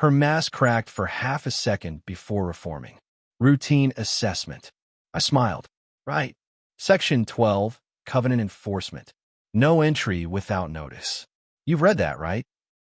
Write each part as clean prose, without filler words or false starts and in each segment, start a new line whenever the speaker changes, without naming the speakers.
Her mask cracked for half a second before reforming. Routine assessment. I smiled. Right. Section 12, Covenant Enforcement. No entry without notice. You've read that, right?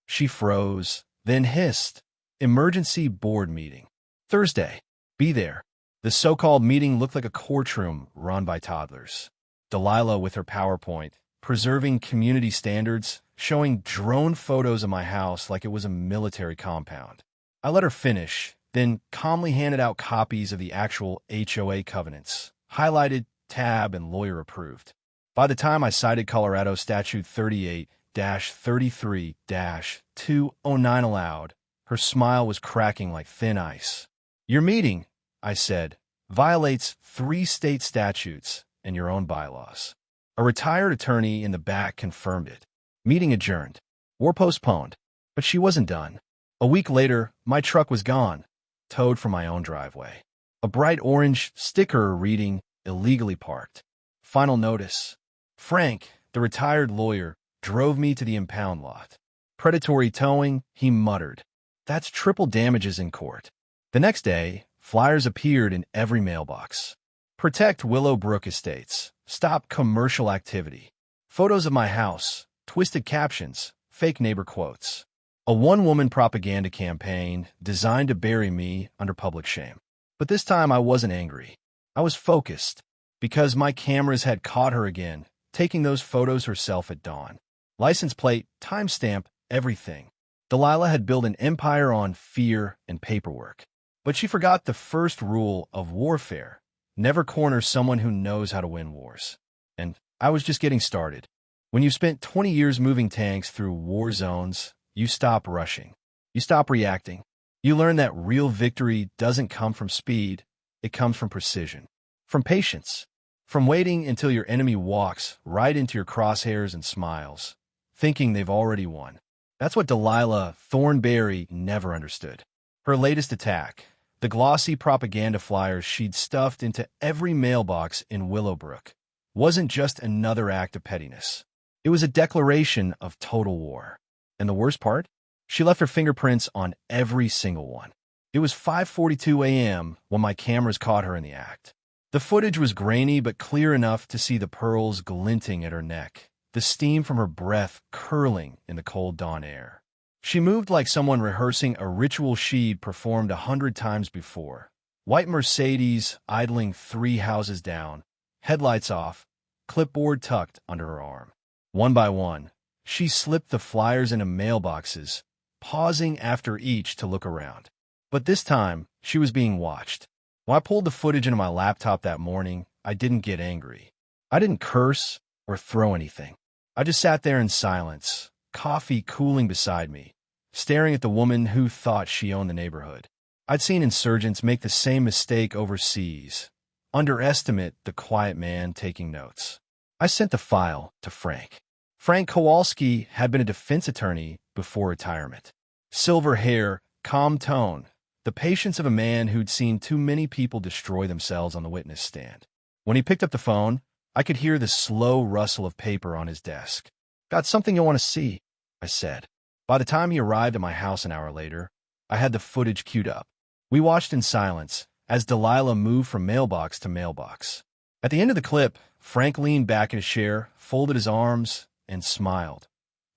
She froze, then hissed. Emergency board meeting. Thursday. Be there. The so-called meeting looked like a courtroom run by toddlers. Delilah with her PowerPoint, preserving community standards, showing drone photos of my house like it was a military compound. I let her finish, then calmly handed out copies of the actual HOA covenants, highlighted, tab, and lawyer approved. By the time I cited Colorado Statute 38-33-209 aloud, her smile was cracking like thin ice. Your meeting, I said, violates 3 state statutes and your own bylaws. A retired attorney in the back confirmed it. Meeting adjourned. Or postponed. But she wasn't done. A week later, my truck was gone, towed from my own driveway. A bright orange sticker reading, illegally parked. Final notice. Frank, the retired lawyer, drove me to the impound lot. Predatory towing, he muttered. That's triple damages in court. The next day, flyers appeared in every mailbox. Protect Willowbrook Estates. Stop commercial activity. Photos of my house. Twisted captions. Fake neighbor quotes. A one-woman propaganda campaign designed to bury me under public shame. But this time I wasn't angry. I was focused, because my cameras had caught her again, taking those photos herself at dawn. License plate, timestamp, everything. Delilah had built an empire on fear and paperwork. But she forgot the first rule of warfare. Never corner someone who knows how to win wars. And I was just getting started. When you've spent 20 years moving tanks through war zones, you stop rushing. You stop reacting. You learn that real victory doesn't come from speed. It comes from precision. From patience. From waiting until your enemy walks right into your crosshairs and smiles, thinking they've already won. That's what Delilah Thornberry never understood. Her latest attack, the glossy propaganda flyers she'd stuffed into every mailbox in Willowbrook, wasn't just another act of pettiness. It was a declaration of total war. And the worst part? She left her fingerprints on every single one. It was 5:42 a.m. when my cameras caught her in the act. The footage was grainy but clear enough to see the pearls glinting at her neck, the steam from her breath curling in the cold dawn air. She moved like someone rehearsing a ritual she'd performed 100 times before. White Mercedes idling 3 houses down, headlights off, clipboard tucked under her arm. One by one, she slipped the flyers into mailboxes, pausing after each to look around. But this time, she was being watched. When I pulled the footage into my laptop that morning, I didn't get angry. I didn't curse or throw anything. I just sat there in silence, coffee cooling beside me, staring at the woman who thought she owned the neighborhood. I'd seen insurgents make the same mistake overseas, underestimate the quiet man taking notes. I sent the file to Frank. Frank Kowalski had been a defense attorney before retirement. Silver hair, calm tone, the patience of a man who'd seen too many people destroy themselves on the witness stand. When he picked up the phone, I could hear the slow rustle of paper on his desk. Got something you want to see, I said. By the time he arrived at my house an hour later, I had the footage queued up. We watched in silence as Delilah moved from mailbox to mailbox. At the end of the clip, Frank leaned back in his chair, folded his arms, and smiled.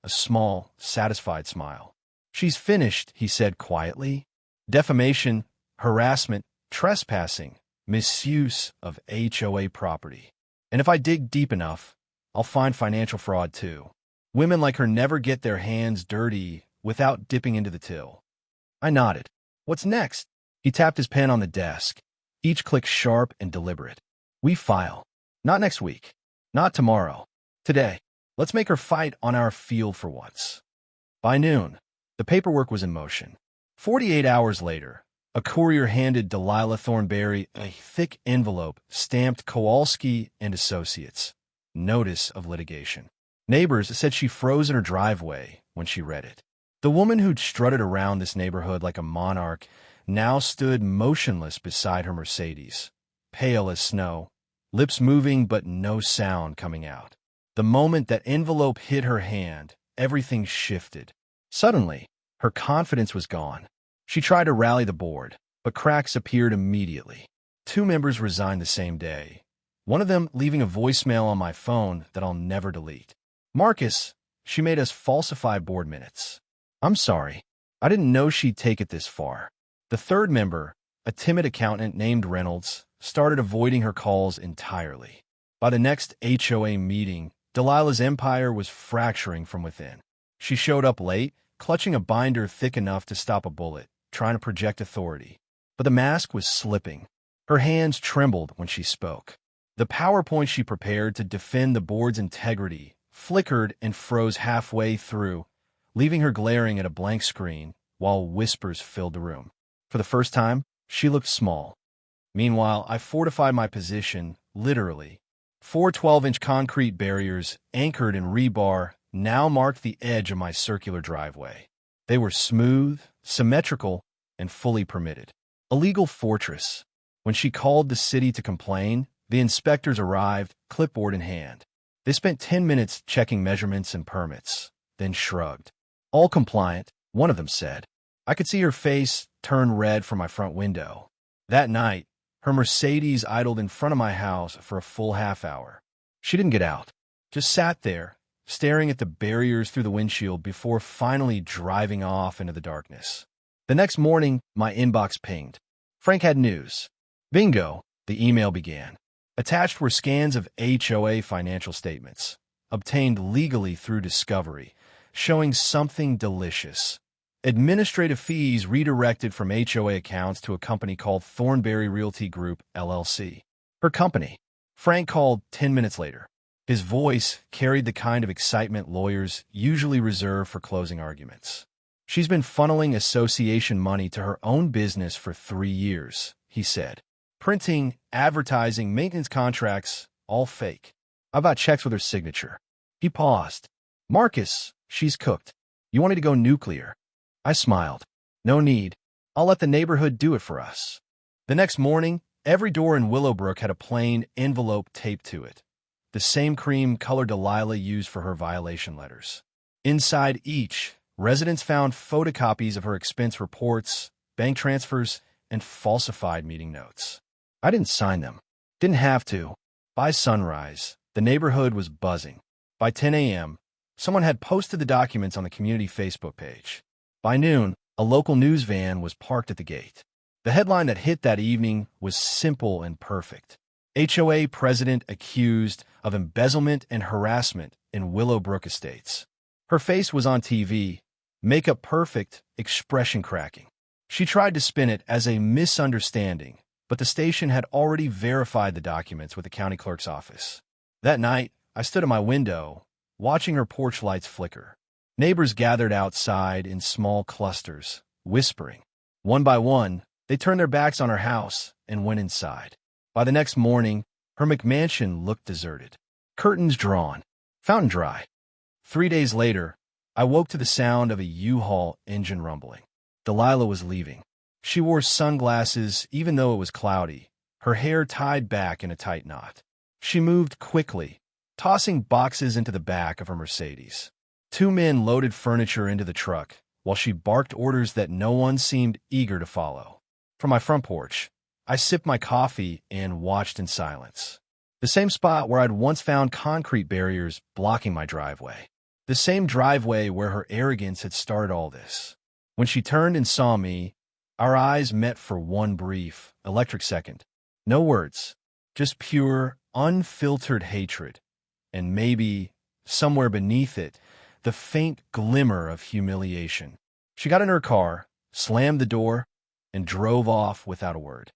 A small, satisfied smile. She's finished, he said quietly. Defamation, harassment, trespassing, misuse of HOA property. And if I dig deep enough, I'll find financial fraud too. Women like her never get their hands dirty without dipping into the till. I nodded. What's next? He tapped his pen on the desk, each click sharp and deliberate. We file. Not next week. Not tomorrow. Today. Let's make her fight on our field for once. By noon, the paperwork was in motion. 48 hours later, a courier handed Delilah Thornberry a thick envelope stamped Kowalski and Associates. Notice of litigation. Neighbors said she froze in her driveway when she read it. The woman who'd strutted around this neighborhood like a monarch now stood motionless beside her Mercedes, pale as snow, lips moving but no sound coming out. The moment that envelope hit her hand, everything shifted. Suddenly, her confidence was gone. She tried to rally the board, but cracks appeared immediately. 2 members resigned the same day, one of them leaving a voicemail on my phone that I'll never delete. Marcus, she made us falsify board minutes. I'm sorry. I didn't know she'd take it this far. The 3rd member, a timid accountant named Reynolds, started avoiding her calls entirely. By the next HOA meeting, Delilah's empire was fracturing from within. She showed up late, clutching a binder thick enough to stop a bullet, trying to project authority. But the mask was slipping. Her hands trembled when she spoke. The PowerPoint she prepared to defend the board's integrity flickered and froze halfway through, leaving her glaring at a blank screen while whispers filled the room. For the first time, she looked small. Meanwhile, I fortified my position, literally. 4 12-inch concrete barriers, anchored in rebar, now marked the edge of my circular driveway. They were smooth, symmetrical, and fully permitted. A legal fortress. When she called the city to complain, the inspectors arrived, clipboard in hand. They spent 10 minutes checking measurements and permits, then shrugged. All compliant, one of them said. I could see her face turn red from my front window. That night, her Mercedes idled in front of my house for a full half hour. She didn't get out, just sat there, staring at the barriers through the windshield before finally driving off into the darkness. The next morning, my inbox pinged. Frank had news. Bingo, the email began. Attached were scans of HOA financial statements, obtained legally through discovery, showing something delicious. Administrative fees redirected from HOA accounts to a company called Thornberry Realty Group, LLC. Her company. Frank called 10 minutes later. His voice carried the kind of excitement lawyers usually reserve for closing arguments. She's been funneling association money to her own business for 3 years, he said. Printing, advertising, maintenance contracts, all fake. I've got checks with her signature. He paused. Marcus, she's cooked. You wanted to go nuclear. I smiled. No need. I'll let the neighborhood do it for us. The next morning, every door in Willowbrook had a plain envelope taped to it. The same cream color Delilah used for her violation letters. Inside each, residents found photocopies of her expense reports, bank transfers, and falsified meeting notes. I didn't sign them. Didn't have to. By sunrise, the neighborhood was buzzing. By 10 a.m., someone had posted the documents on the community Facebook page. By noon, a local news van was parked at the gate. The headline that hit that evening was simple and perfect. HOA president accused of embezzlement and harassment in Willowbrook Estates. Her face was on TV, makeup perfect, expression cracking. She tried to spin it as a misunderstanding, but the station had already verified the documents with the county clerk's office. That night, I stood at my window, watching her porch lights flicker. Neighbors gathered outside in small clusters, whispering. One by one, they turned their backs on her house and went inside. By the next morning, her McMansion looked deserted. Curtains drawn, fountain dry. 3 days later, I woke to the sound of a U-Haul engine rumbling. Delilah was leaving. She wore sunglasses even though it was cloudy, her hair tied back in a tight knot. She moved quickly, tossing boxes into the back of her Mercedes. 2 men loaded furniture into the truck, while she barked orders that no one seemed eager to follow. From my front porch, I sipped my coffee and watched in silence. The same spot where I'd once found concrete barriers blocking my driveway. The same driveway where her arrogance had started all this. When she turned and saw me, our eyes met for one brief, electric second. No words, just pure, unfiltered hatred. And maybe, somewhere beneath it, the faint glimmer of humiliation. She got in her car, slammed the door, and drove off without a word.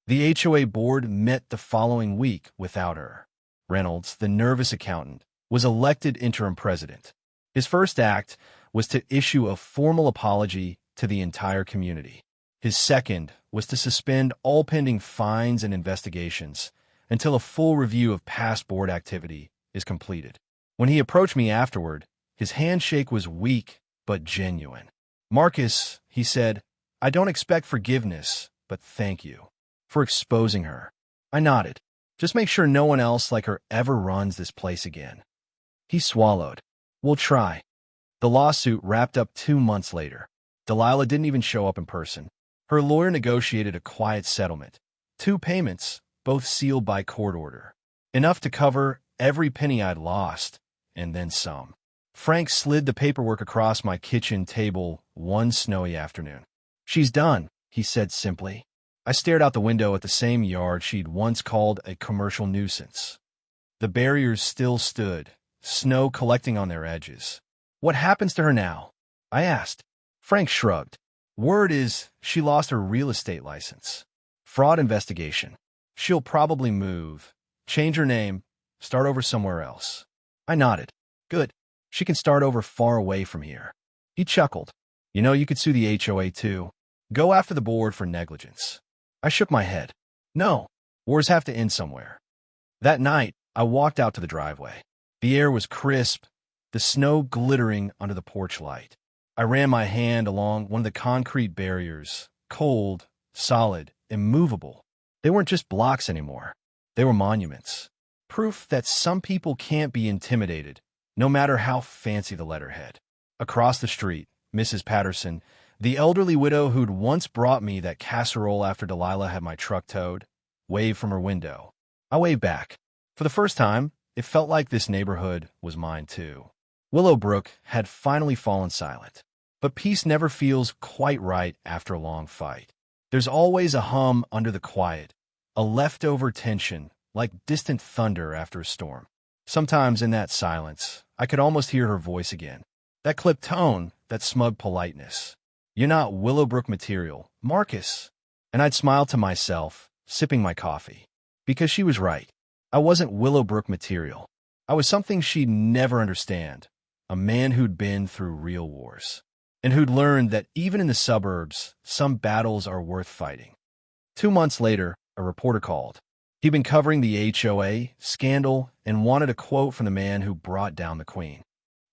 The HOA board met the following week without her. Reynolds, the nervous accountant, was elected interim president. His first act was to issue a formal apology to the entire community. His second was to suspend all pending fines and investigations until a full review of past board activity is completed. When he approached me afterward, his handshake was weak but genuine. Marcus, he said, I don't expect forgiveness, but thank you for exposing her. I nodded. Just make sure no one else like her ever runs this place again. He swallowed. We'll try. The lawsuit wrapped up 2 months later. Delilah didn't even show up in person. Her lawyer negotiated a quiet settlement. 2 payments, both sealed by court order. Enough to cover every penny I'd lost, and then some. Frank slid the paperwork across my kitchen table one snowy afternoon. "She's done," he said simply. I stared out the window at the same yard she'd once called a commercial nuisance. The barriers still stood, snow collecting on their edges. "What happens to her now?" I asked. Frank shrugged. "Word is she lost her real estate license. Fraud investigation. She'll probably move, change her name, start over somewhere else." I nodded. "Good. She can start over far away from here." He chuckled. "You know, you could sue the HOA too. Go after the board for negligence." I shook my head. "No, wars have to end somewhere." That night, I walked out to the driveway. The air was crisp, the snow glittering under the porch light. I ran my hand along one of the concrete barriers, cold, solid, immovable. They weren't just blocks anymore. They were monuments. Proof that some people can't be intimidated, no matter how fancy the letterhead. Across the street, Mrs. Patterson, the elderly widow who'd once brought me that casserole after Delilah had my truck towed, waved from her window. I waved back. For the first time, it felt like this neighborhood was mine too. Willowbrook had finally fallen silent. But peace never feels quite right after a long fight. There's always a hum under the quiet, a leftover tension, like distant thunder after a storm. Sometimes in that silence, I could almost hear her voice again. That clipped tone, that smug politeness. "You're not Willowbrook material, Marcus." And I'd smile to myself, sipping my coffee. Because she was right. I wasn't Willowbrook material. I was something she'd never understand. A man who'd been through real wars. And who'd learned that even in the suburbs, some battles are worth fighting. 2 months later, a reporter called. He'd been covering the HOA scandal and wanted a quote from the man who brought down the Queen.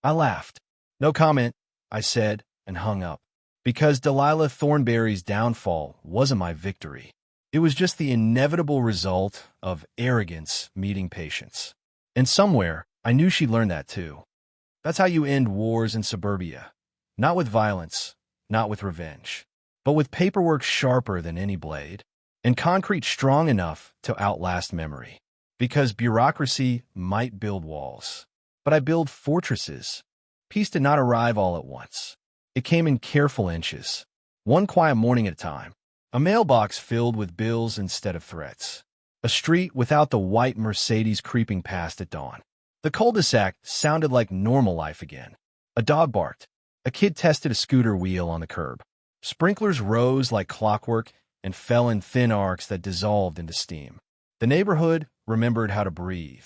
I laughed. "No comment," I said, and hung up. Because Delilah Thornberry's downfall wasn't my victory. It was just the inevitable result of arrogance meeting patience. And somewhere, I knew she'd learned that too. That's how you end wars in suburbia. Not with violence, not with revenge, but with paperwork sharper than any blade, and concrete strong enough to outlast memory. Because bureaucracy might build walls, but I build fortresses. Peace did not arrive all at once. It came in careful inches, one quiet morning at a time. A mailbox filled with bills instead of threats. A street without the white Mercedes creeping past at dawn. The cul-de-sac sounded like normal life again. A dog barked. A kid tested a scooter wheel on the curb. Sprinklers rose like clockwork and fell in thin arcs that dissolved into steam. The neighborhood remembered how to breathe.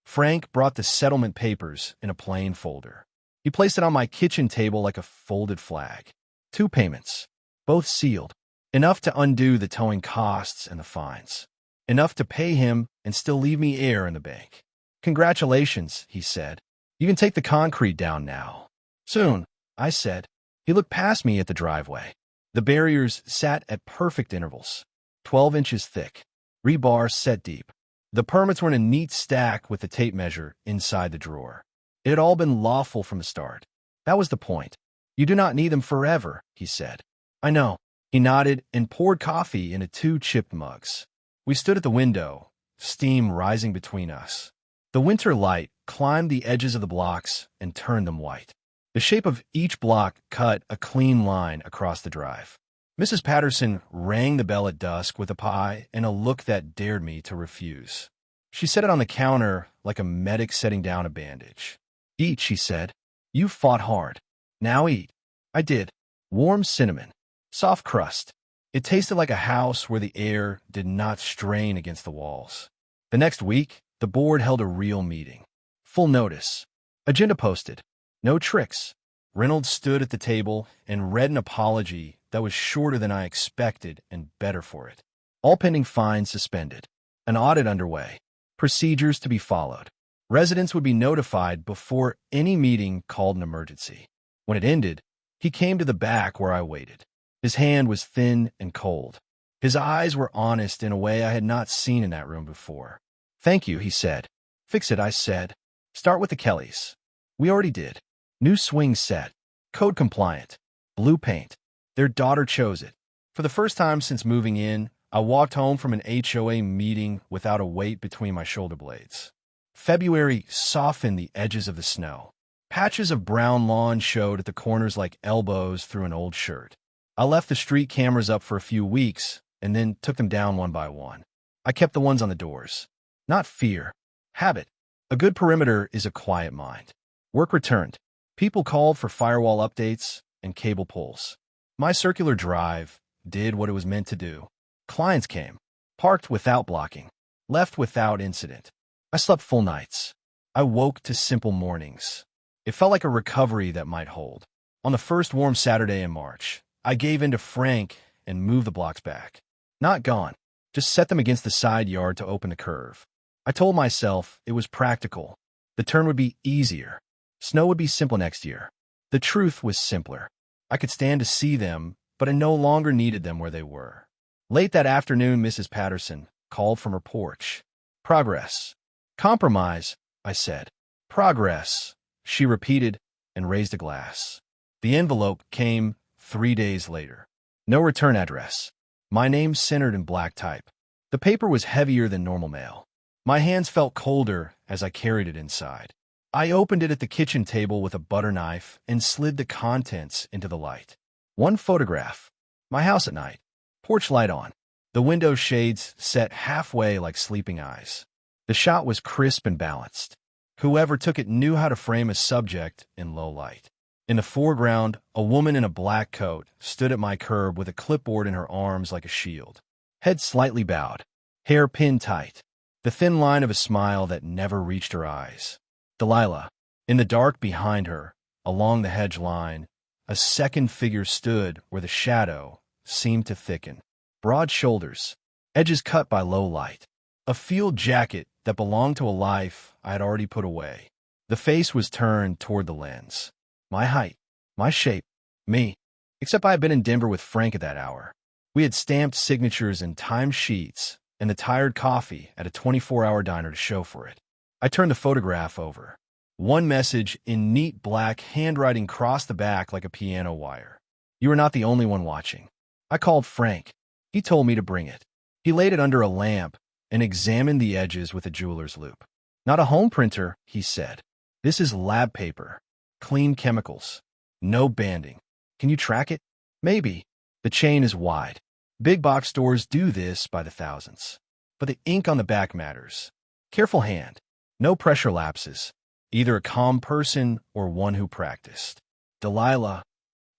Frank brought the settlement papers in a plain folder. He placed it on my kitchen table like a folded flag. 2 payments, both sealed. Enough to undo the towing costs and the fines. Enough to pay him and still leave me air in the bank. "Congratulations," he said. "You can take the concrete down now." "Soon," I said. He looked past me at the driveway. The barriers sat at perfect intervals, 12 inches thick, rebar set deep. The permits were in a neat stack with the tape measure inside the drawer. It had all been lawful from the start. That was the point. "You do not need them forever," he said. "I know." He nodded and poured coffee into 2 chipped mugs. We stood at the window, steam rising between us. The winter light climbed the edges of the blocks and turned them white. The shape of each block cut a clean line across the drive. Mrs. Patterson rang the bell at dusk with a pie and a look that dared me to refuse. She set it on the counter like a medic setting down a bandage. "Eat," she said. "You fought hard. Now eat." I did. Warm cinnamon. Soft crust. It tasted like a house where the air did not strain against the walls. The next week, the board held a real meeting. Full notice. Agenda posted. No tricks. Reynolds stood at the table and read an apology that was shorter than I expected and better for it. All pending fines suspended. An audit underway. Procedures to be followed. Residents would be notified before any meeting called an emergency. When it ended, he came to the back where I waited. His hand was thin and cold. His eyes were honest in a way I had not seen in that room before. "Thank you," he said. "Fix it," I said. "Start with the Kellys." We already did. New swing set. Code compliant. Blue paint. Their daughter chose it. For the first time since moving in, I walked home from an HOA meeting without a weight between my shoulder blades. February softened the edges of the snow. Patches of brown lawn showed at the corners like elbows through an old shirt. I left the street cameras up for a few weeks and then took them down one by one. I kept the ones on the doors. Not fear. Habit. A good perimeter is a quiet mind. Work returned. People called for firewall updates and cable pulls. My circular drive did what it was meant to do. Clients came, parked without blocking, left without incident. I slept full nights. I woke to simple mornings. It felt like a recovery that might hold. On the first warm Saturday in March, I gave in to Frank and moved the blocks back. Not gone, just set them against the side yard to open the curve. I told myself it was practical. The turn would be easier. Snow would be simple next year. The truth was simpler. I could stand to see them, but I no longer needed them where they were. Late that afternoon, Mrs. Patterson called from her porch. Progress. Compromise, I said. Progress, she repeated and raised a glass. The envelope came 3 days later. No return address. My name centered in black type. The paper was heavier than normal mail. My hands felt colder as I carried it inside. I opened it at the kitchen table with a butter knife and slid the contents into the light. One photograph. My house at night. Porch light on. The window shades set halfway like sleeping eyes. The shot was crisp and balanced. Whoever took it knew how to frame a subject in low light. In the foreground, a woman in a black coat stood at my curb with a clipboard in her arms like a shield. Head slightly bowed. Hair pinned tight. The thin line of a smile that never reached her eyes. Delilah. In the dark behind her, along the hedge line, a second figure stood where the shadow seemed to thicken. Broad shoulders, edges cut by low light. A field jacket that belonged to a life I had already put away. The face was turned toward the lens. My height, my shape, me. Except I had been in Denver with Frank at that hour. We had stamped signatures and timed sheets and the tired coffee at a 24-hour diner to show for it. I turned the photograph over. One message in neat black handwriting crossed the back like a piano wire. You are not the only one watching. I called Frank. He told me to bring it. He laid it under a lamp and examined the edges with a jeweler's loupe. Not a home printer, he said. This is lab paper. Clean chemicals. No banding. Can you track it? Maybe. The chain is wide. Big box stores do this by the thousands. But the ink on the back matters. Careful hand. No pressure lapses. Either a calm person or one who practiced. Delilah.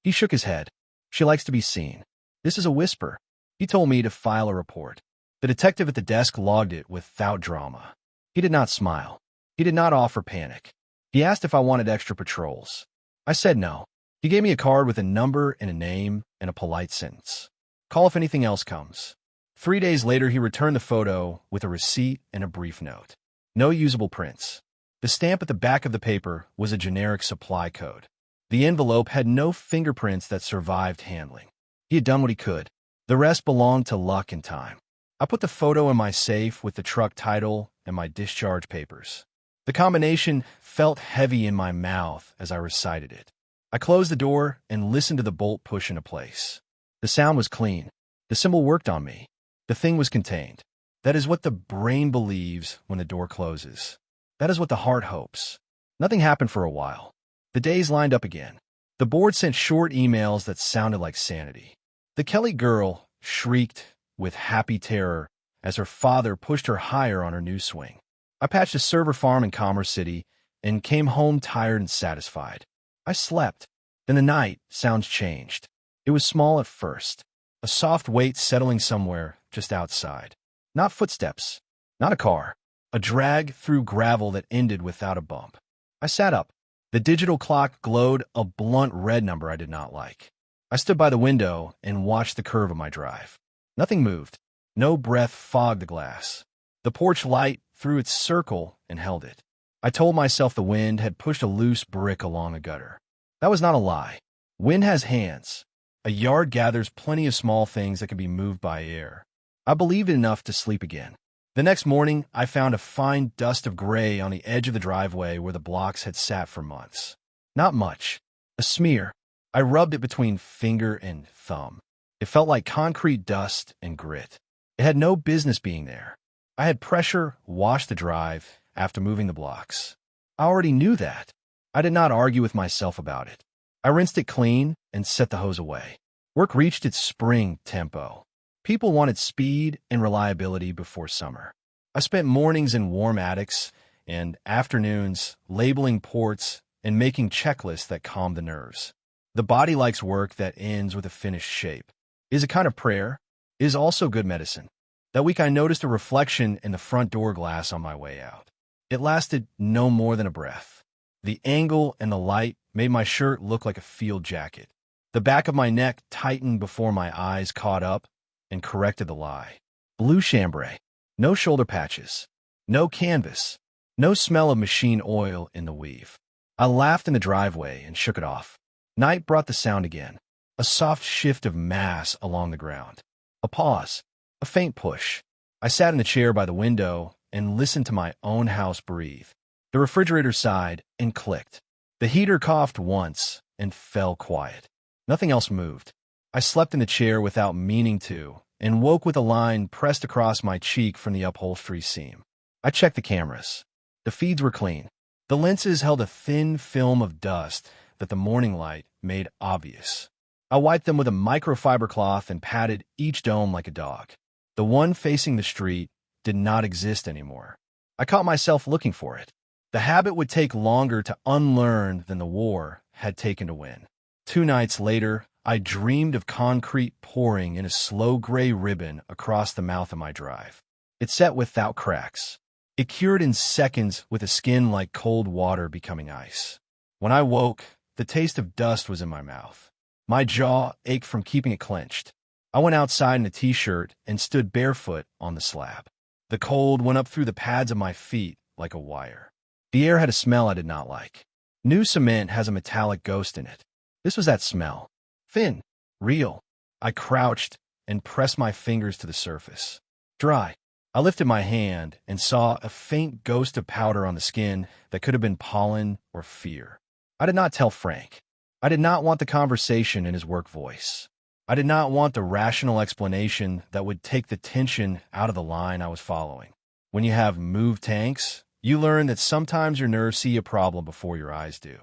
He shook his head. She likes to be seen. This is a whisper. He told me to file a report. The detective at the desk logged it without drama. He did not smile. He did not offer panic. He asked if I wanted extra patrols. I said no. He gave me a card with a number and a name and a polite sentence. Call if anything else comes. 3 days later, he returned the photo with a receipt and a brief note. No usable prints. The stamp at the back of the paper was a generic supply code. The envelope had no fingerprints that survived handling. He had done what he could. The rest belonged to luck and time. I put the photo in my safe with the truck title and my discharge papers. The combination felt heavy in my mouth as I recited it. I closed the door and listened to the bolt push into place. The sound was clean. The symbol worked on me. The thing was contained. That is what the brain believes when the door closes. That is what the heart hopes. Nothing happened for a while. The days lined up again. The board sent short emails that sounded like sanity. The Kelly girl shrieked with happy terror as her father pushed her higher on her new swing. I patched a server farm in Commerce City and came home tired and satisfied. I slept. In the night, sounds changed. It was small at first, a soft weight settling somewhere just outside. Not footsteps, not a car, a drag through gravel that ended without a bump. I sat up. The digital clock glowed a blunt red number I did not like. I stood by the window and watched the curve of my drive. Nothing moved. No breath fogged the glass. The porch light threw its circle and held it. I told myself the wind had pushed a loose brick along a gutter. That was not a lie. Wind has hands. A yard gathers plenty of small things that can be moved by air. I believed enough to sleep again. The next morning, I found a fine dust of gray on the edge of the driveway where the blocks had sat for months. Not much. A smear. I rubbed it between finger and thumb. It felt like concrete dust and grit. It had no business being there. I had pressure wash the drive after moving the blocks. I already knew that. I did not argue with myself about it. I rinsed it clean and set the hose away. Work reached its spring tempo. People wanted speed and reliability before summer. I spent mornings in warm attics and afternoons labeling ports and making checklists that calmed the nerves. The body likes work that ends with a finished shape. Is a kind of prayer. Is also good medicine. That week I noticed a reflection in the front door glass on my way out. It lasted no more than a breath. The angle and the light made my shirt look like a field jacket. The back of my neck tightened before my eyes caught up and corrected the lie. Blue chambray. No shoulder patches. No canvas. No smell of machine oil in the weave. I laughed in the driveway and shook it off. Night brought the sound again. A soft shift of mass along the ground. A pause. A faint push. I sat in the chair by the window and listened to my own house breathe. The refrigerator sighed and clicked. The heater coughed once and fell quiet. Nothing else moved. I slept in the chair without meaning to and woke with a line pressed across my cheek from the upholstery seam. I checked the cameras. The feeds were clean. The lenses held a thin film of dust that the morning light made obvious. I wiped them with a microfiber cloth and patted each dome like a dog. The one facing the street did not exist anymore. I caught myself looking for it. The habit would take longer to unlearn than the war had taken to win. 2 nights later, I dreamed of concrete pouring in a slow gray ribbon across the mouth of my drive. It set without cracks. It cured in seconds with a skin like cold water becoming ice. When I woke, the taste of dust was in my mouth. My jaw ached from keeping it clenched. I went outside in a t-shirt and stood barefoot on the slab. The cold went up through the pads of my feet like a wire. The air had a smell I did not like. New cement has a metallic ghost in it. This was that smell. Thin, real. I crouched and pressed my fingers to the surface. Dry. I lifted my hand and saw a faint ghost of powder on the skin that could have been pollen or fear. I did not tell Frank. I did not want the conversation in his work voice. I did not want the rational explanation that would take the tension out of the line I was following. When you have moved tanks, you learn that sometimes your nerves see a problem before your eyes do.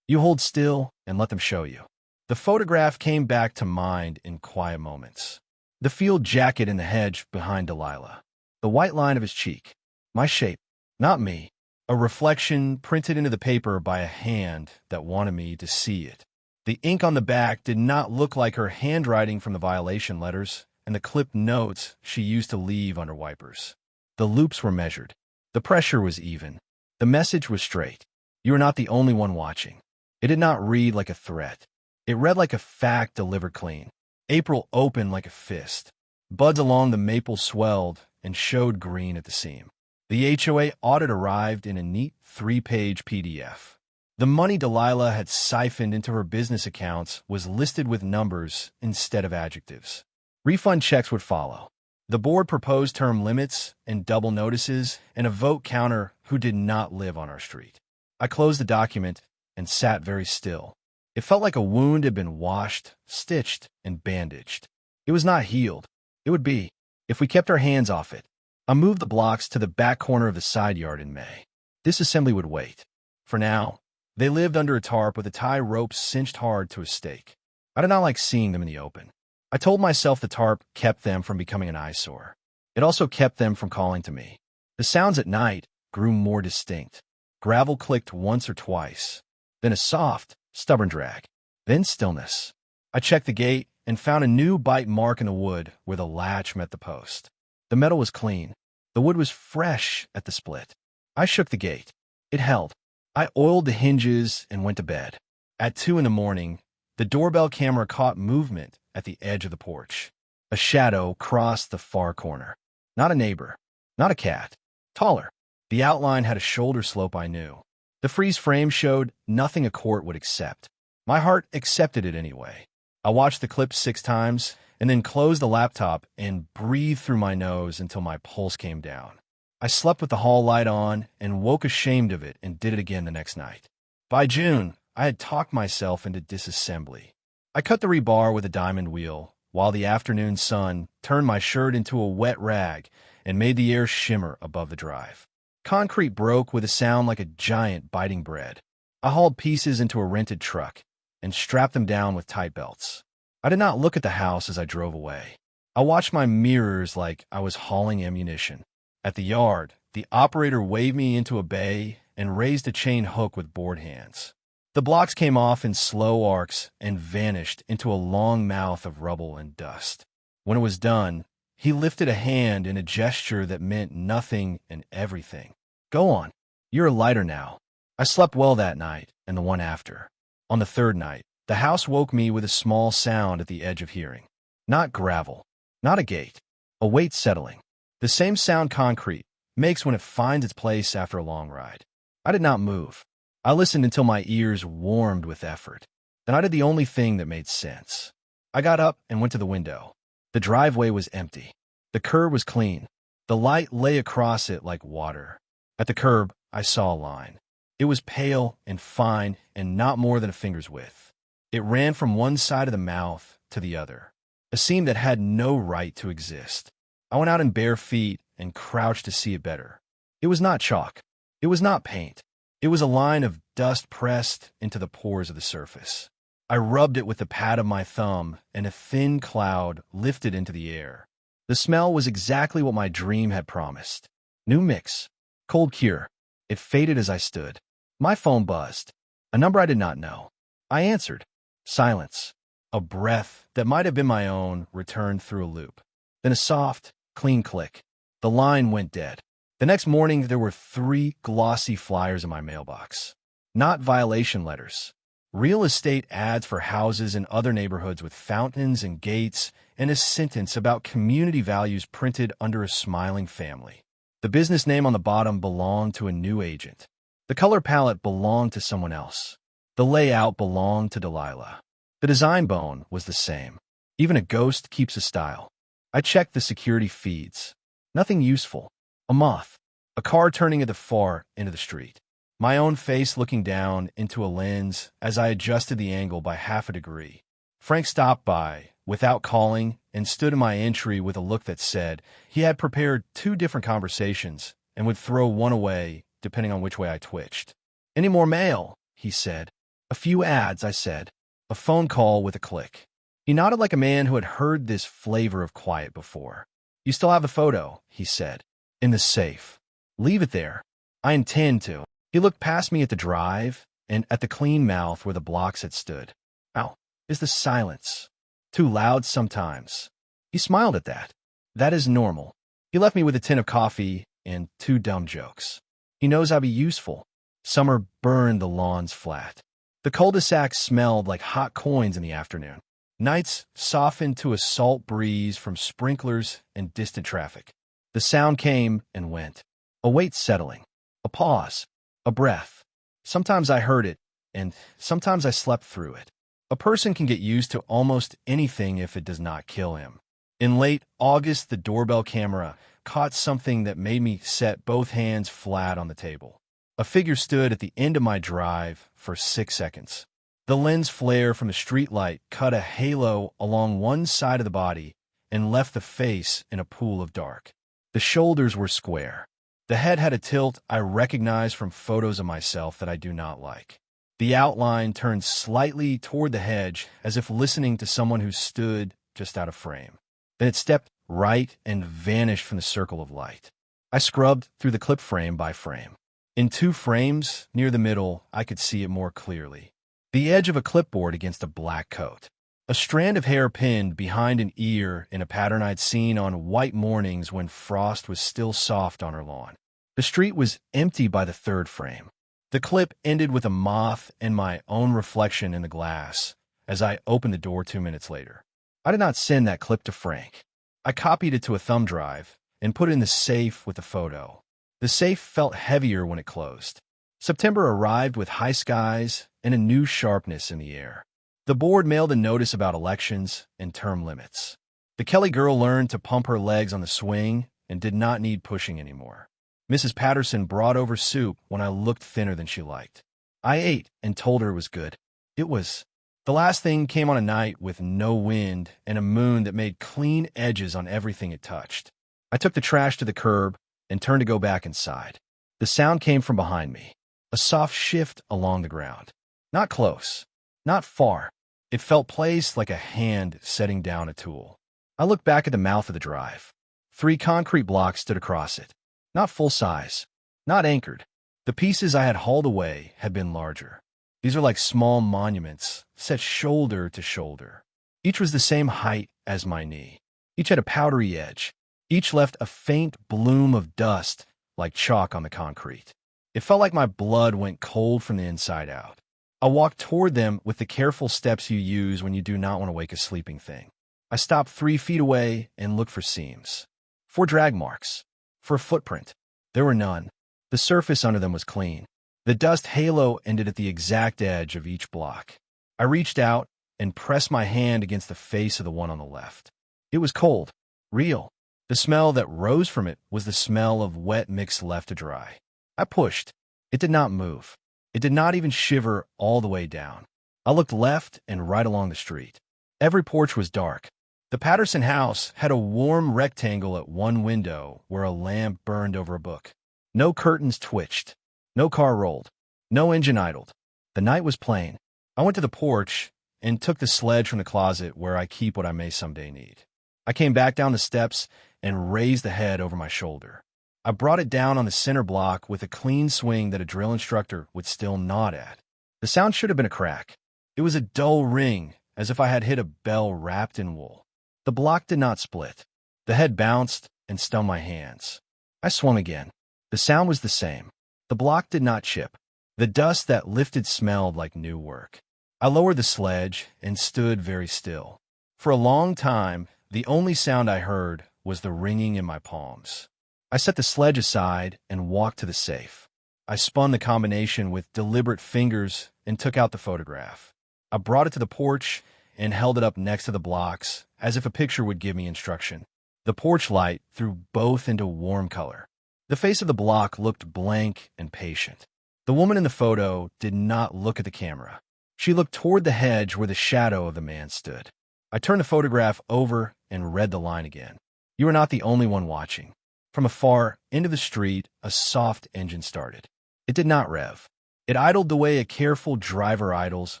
You hold still and let them show you. The photograph came back to mind in quiet moments. The field jacket in the hedge behind Delilah. The white line of his cheek. My shape. Not me. A reflection printed into the paper by a hand that wanted me to see it. The ink on the back did not look like her handwriting from the violation letters and the clipped notes she used to leave under wipers. The loops were measured. The pressure was even. The message was straight. You are not the only one watching. It did not read like a threat. It read like a fact delivered clean. April opened like a fist. Buds along the maple swelled and showed green at the seam. The HOA audit arrived in a neat 3-page PDF. The money Delilah had siphoned into her business accounts was listed with numbers instead of adjectives. Refund checks would follow. The board proposed term limits and double notices and a vote counter who did not live on our street. I closed the document and sat very still. It felt like a wound had been washed, stitched, and bandaged. It was not healed. It would be, if we kept our hands off it. I moved the blocks to the back corner of the side yard in May. This assembly would wait. For now, they lived under a tarp with a tie rope cinched hard to a stake. I did not like seeing them in the open. I told myself the tarp kept them from becoming an eyesore. It also kept them from calling to me. The sounds at night grew more distinct. Gravel clicked once or twice, then a soft, stubborn drag, then stillness. I checked the gate and found a new bite mark in the wood where the latch met the post. The metal was clean. The wood was fresh at the split. I shook the gate. It held. I oiled the hinges and went to bed. At 2 a.m, the doorbell camera caught movement at the edge of the porch. A shadow crossed the far corner. Not a neighbor. Not a cat. Taller. The outline had a shoulder slope I knew. The freeze frame showed nothing a court would accept. My heart accepted it anyway. I watched the clip 6 times and then closed the laptop and breathed through my nose until my pulse came down. I slept with the hall light on and woke ashamed of it and did it again the next night. By June, I had talked myself into disassembly. I cut the rebar with a diamond wheel, while the afternoon sun turned my shirt into a wet rag and made the air shimmer above the drive. Concrete broke with a sound like a giant biting bread. I hauled pieces into a rented truck and strapped them down with tight belts. I did not look at the house as I drove away. I watched my mirrors like I was hauling ammunition. At the yard, the operator waved me into a bay and raised a chain hook with board hands. The blocks came off in slow arcs and vanished into a long mouth of rubble and dust. When it was done, he lifted a hand in a gesture that meant nothing and everything. Go on. You're lighter now. I slept well that night and the one after. On the third night, the house woke me with a small sound at the edge of hearing. Not gravel, not a gate, a weight settling. The same sound concrete makes when it finds its place after a long ride. I did not move. I listened until my ears warmed with effort. Then I did the only thing that made sense. I got up and went to the window. The driveway was empty. The curb was clean. The light lay across it like water. At the curb, I saw a line. It was pale and fine and not more than a finger's width. It ran from one side of the mouth to the other, a seam that had no right to exist. I went out in bare feet and crouched to see it better. It was not chalk. It was not paint. It was a line of dust pressed into the pores of the surface. I rubbed it with the pad of my thumb, and a thin cloud lifted into the air. The smell was exactly what my dream had promised. New mix. Cold cure. It faded as I stood. My phone buzzed. A number I did not know. I answered. Silence. A breath that might have been my own returned through a loop. Then a soft, clean click. The line went dead. The next morning, there were 3 glossy flyers in my mailbox. Not violation letters. Real estate ads for houses in other neighborhoods with fountains and gates, and a sentence about community values printed under a smiling family. The business name on the bottom belonged to a new agent. The color palette belonged to someone else. The layout belonged to Delilah. The design bone was the same. Even a ghost keeps a style. I checked the security feeds. Nothing useful. A moth. A car turning at the far end of the street. My own face looking down into a lens as I adjusted the angle by half a degree. Frank stopped by, without calling, and stood in my entry with a look that said he had prepared 2 different conversations and would throw one away depending on which way I twitched. Any more mail? He said. A few ads, I said. A phone call with a click. He nodded like a man who had heard this flavor of quiet before. You still have the photo, he said. In the safe. Leave it there. I intend to. He looked past me at the drive and at the clean mouth where the blocks had stood. Ow, is the silence too loud sometimes? He smiled at that. That is normal. He left me with a tin of coffee and 2 dumb jokes. He knows I'll be useful. Summer burned the lawns flat. The cul-de-sac smelled like hot coins in the afternoon. Nights softened to a salt breeze from sprinklers and distant traffic. The sound came and went. A weight settling. A pause. A breath. Sometimes I heard it, and sometimes I slept through it. A person can get used to almost anything if it does not kill him. In late August, the doorbell camera caught something that made me set both hands flat on the table. A figure stood at the end of my drive for 6 seconds. The lens flare from the streetlight cut a halo along one side of the body and left the face in a pool of dark. The shoulders were square. The head had a tilt I recognized from photos of myself that I do not like. The outline turned slightly toward the hedge as if listening to someone who stood just out of frame. Then it stepped right and vanished from the circle of light. I scrubbed through the clip frame by frame. In 2 frames, near the middle, I could see it more clearly. The edge of a clipboard against a black coat. A strand of hair pinned behind an ear in a pattern I'd seen on white mornings when frost was still soft on her lawn. The street was empty by the 3rd frame. The clip ended with a moth and my own reflection in the glass as I opened the door 2 minutes later. I did not send that clip to Frank. I copied it to a thumb drive and put it in the safe with the photo. The safe felt heavier when it closed. September arrived with high skies and a new sharpness in the air. The board mailed a notice about elections and term limits. The Kelly girl learned to pump her legs on the swing and did not need pushing anymore. Mrs. Patterson brought over soup when I looked thinner than she liked. I ate and told her it was good. It was The last thing came on a night with no wind and a moon that made clean edges on everything it touched. I took the trash to the curb and turned to go back inside. The sound came from behind me, a soft shift along the ground. Not close, not far. It felt placed like a hand setting down a tool. I looked back at the mouth of the drive. 3 concrete blocks stood across it. Not full size, not anchored. The pieces I had hauled away had been larger. These are like small monuments, set shoulder to shoulder. Each was the same height as my knee. Each had a powdery edge. Each left a faint bloom of dust like chalk on the concrete. It felt like my blood went cold from the inside out. I walked toward them with the careful steps you use when you do not want to wake a sleeping thing. I stopped 3 feet away and looked for seams, for drag marks, for a footprint. There were none. The surface under them was clean. The dust halo ended at the exact edge of each block. I reached out and pressed my hand against the face of the one on the left. It was cold, real. The smell that rose from it was the smell of wet mix left to dry. I pushed. It did not move. It did not even shiver all the way down. I looked left and right along the street. Every porch was dark. The Patterson house had a warm rectangle at one window where a lamp burned over a book. No curtains twitched. No car rolled. No engine idled. The night was plain. I went to the porch and took the sledge from the closet where I keep what I may someday need. I came back down the steps and raised the head over my shoulder. I brought it down on the center block with a clean swing that a drill instructor would still nod at. The sound should have been a crack. It was a dull ring, as if I had hit a bell wrapped in wool. The block did not split. The head bounced and stung my hands. I swung again. The sound was the same. The block did not chip. The dust that lifted smelled like new work. I lowered the sledge and stood very still. For a long time, the only sound I heard was the ringing in my palms. I set the sledge aside and walked to the safe. I spun the combination with deliberate fingers and took out the photograph. I brought it to the porch and held it up next to the blocks, as if a picture would give me instruction. The porch light threw both into warm color. The face of the block looked blank and patient. The woman in the photo did not look at the camera. She looked toward the hedge where the shadow of the man stood. I turned the photograph over and read the line again. You are not the only one watching. From afar, into the street, a soft engine started. It did not rev. It idled the way a careful driver idles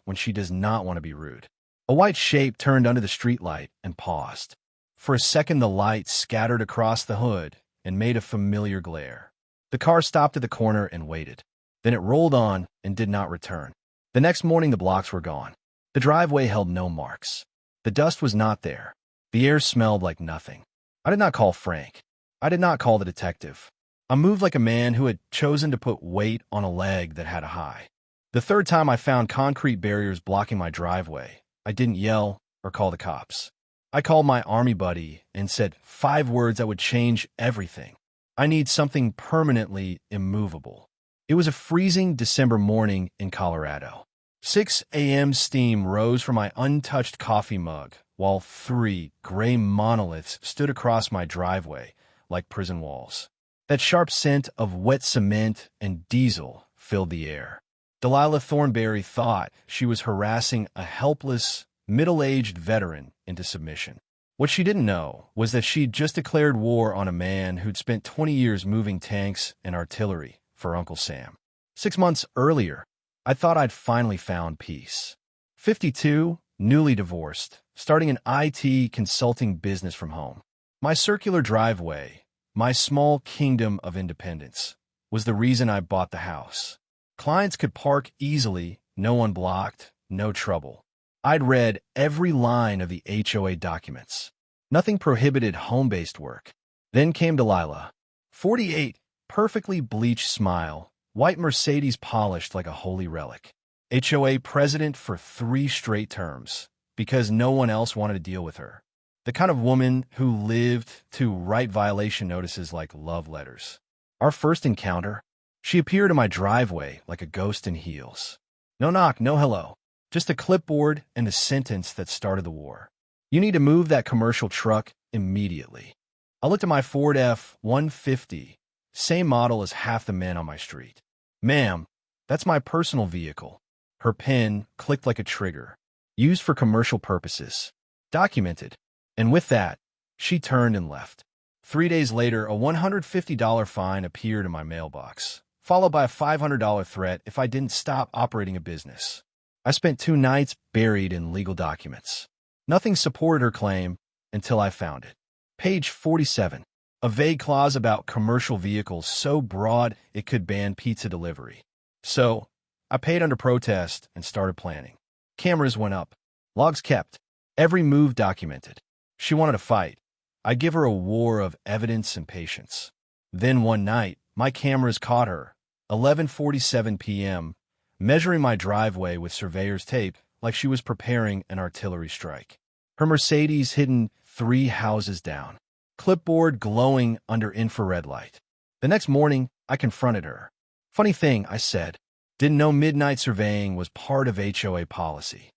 when she does not want to be rude. A white shape turned under the streetlight and paused. For a second, the light scattered across the hood and made a familiar glare. The car stopped at the corner and waited. Then it rolled on and did not return. The next morning, the blocks were gone. The driveway held no marks. The dust was not there. The air smelled like nothing. I did not call Frank. I did not call the detective. I moved like a man who had chosen to put weight on a leg that had a high. The third time I found concrete barriers blocking my driveway, I didn't yell or call the cops. I called my army buddy and said 5 words that would change everything. I need something permanently immovable. It was a freezing December morning in Colorado. 6 a.m. steam rose from my untouched coffee mug, while 3 gray monoliths stood across my driveway like prison walls. That sharp scent of wet cement and diesel filled the air. Delilah Thornberry thought she was harassing a helpless, middle-aged veteran into submission. What she didn't know was that she'd just declared war on a man who'd spent 20 years moving tanks and artillery for Uncle Sam. 6 months earlier, I thought I'd finally found peace. 52, newly divorced, starting an IT consulting business from home. My circular driveway, my small kingdom of independence, was the reason I bought the house. Clients could park easily, no one blocked, no trouble. I'd read every line of the HOA documents. Nothing prohibited home-based work. Then came Delilah. 48, perfectly bleached smile, white Mercedes polished like a holy relic. HOA president for 3 straight terms, because no one else wanted to deal with her. The kind of woman who lived to write violation notices like love letters. Our first encounter, she appeared in my driveway like a ghost in heels. No knock, no hello. Just a clipboard and the sentence that started the war. You need to move that commercial truck immediately. I looked at my Ford F-150, same model as half the men on my street. Ma'am, that's my personal vehicle. Her pen clicked like a trigger. Used for commercial purposes. Documented. And with that, she turned and left. 3 days later, a $150 fine appeared in my mailbox, followed by a $500 threat if I didn't stop operating a business. I spent 2 nights buried in legal documents. Nothing supported her claim until I found it. Page 47. A vague clause about commercial vehicles so broad it could ban pizza delivery. So, I paid under protest and started planning. Cameras went up. Logs kept. Every move documented. She wanted to fight. I give her a war of evidence and patience. Then one night, my cameras caught her, 11:47 p.m., measuring my driveway with surveyor's tape like she was preparing an artillery strike. Her Mercedes hidden 3 houses down. Clipboard glowing under infrared light. The next morning, I confronted her. Funny thing, I said. Didn't know midnight surveying was part of HOA policy.